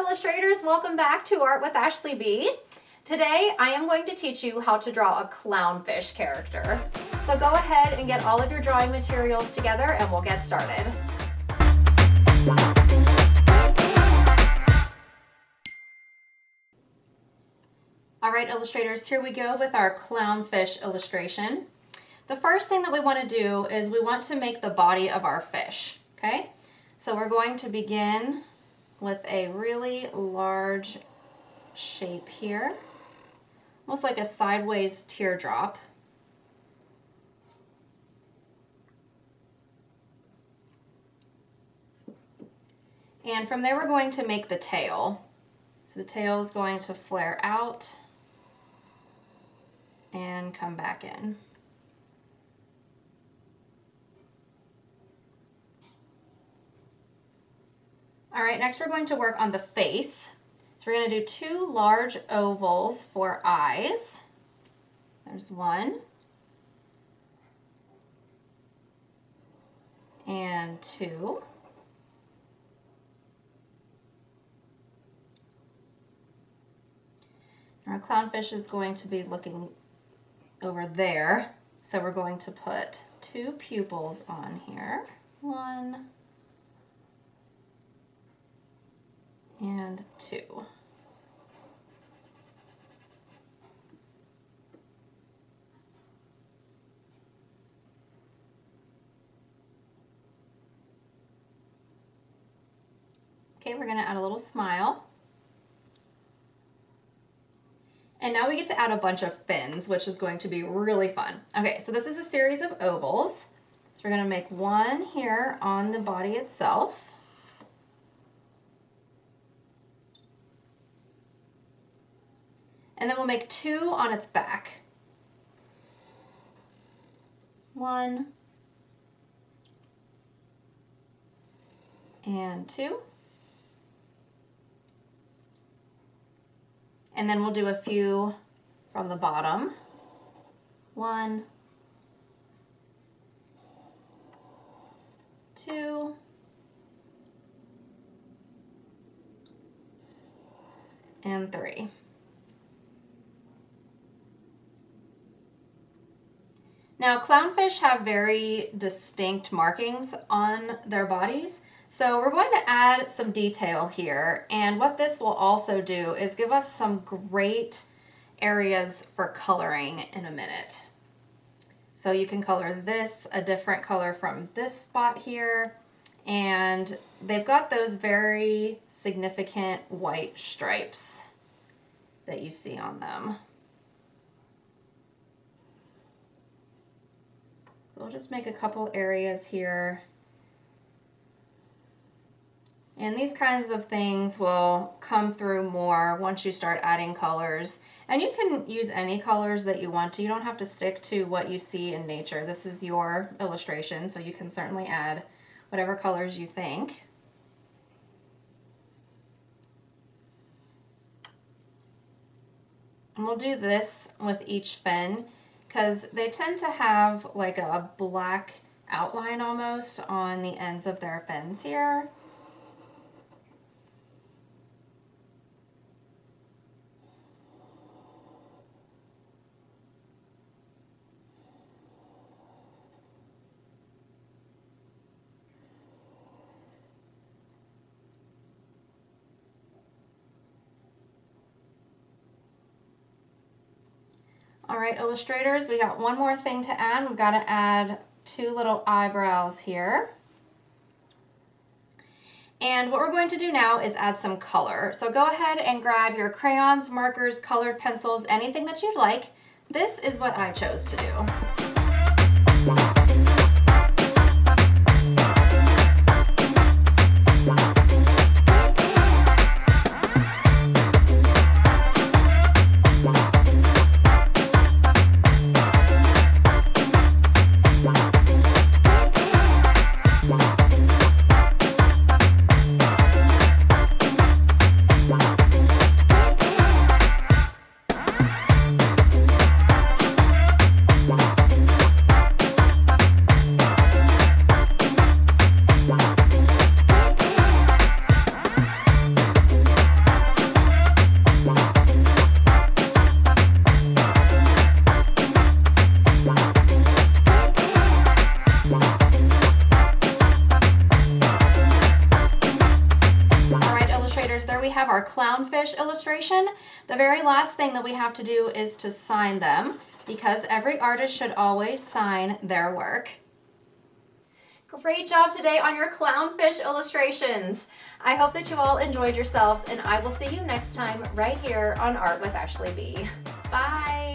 illustrators, welcome back to Art with Ashley B. Today I am going to teach you how to draw a clownfish character. So go ahead and get all of your drawing materials together and we'll get started. Alright illustrators, here we go with our clownfish illustration. The first thing that we want to do is we want to make the body of our fish, okay? So we're going to begin with a really large shape here, almost like a sideways teardrop. And from there we're going to make the tail. So the tail is going to flare out and come back in. All right, next we're going to work on the face. So we're going to do two large ovals for eyes. There's one. And two. Our clownfish is going to be looking over there. So we're going to put two pupils on here. One. And two. Okay, we're going to add a little smile. And now we get to add a bunch of fins, which is going to be really fun. Okay, so this is a series of ovals. So we're going to make one here on the body itself. And then we'll make two on its back. One. And two. And then we'll do a few from the bottom. One. Two. And three. Now, clownfish have very distinct markings on their bodies, so we're going to add some detail here, and what this will also do is give us some great areas for coloring in a minute. So you can color this a different color from this spot here, and they've got those very significant white stripes that you see on them. So we'll just make a couple areas here. And these kinds of things will come through more once you start adding colors. And you can use any colors that you want to. You don't have to stick to what you see in nature. This is your illustration, so you can certainly add whatever colors you think. And we'll do this with each fin, because they tend to have like a black outline almost on the ends of their fins here. All right, illustrators, we got one more thing to add. We've got to add two little eyebrows here. And what we're going to do now is add some color. So go ahead and grab your crayons, markers, colored pencils, anything that you'd like. This is what I chose to do. illustrators, there we have our clownfish illustration. The very last thing that we have to do is to sign them, because every artist should always sign their work. Great job today on your clownfish illustrations. I hope that you all enjoyed yourselves, and I will see you next time right here on Art with Ashley B. Bye.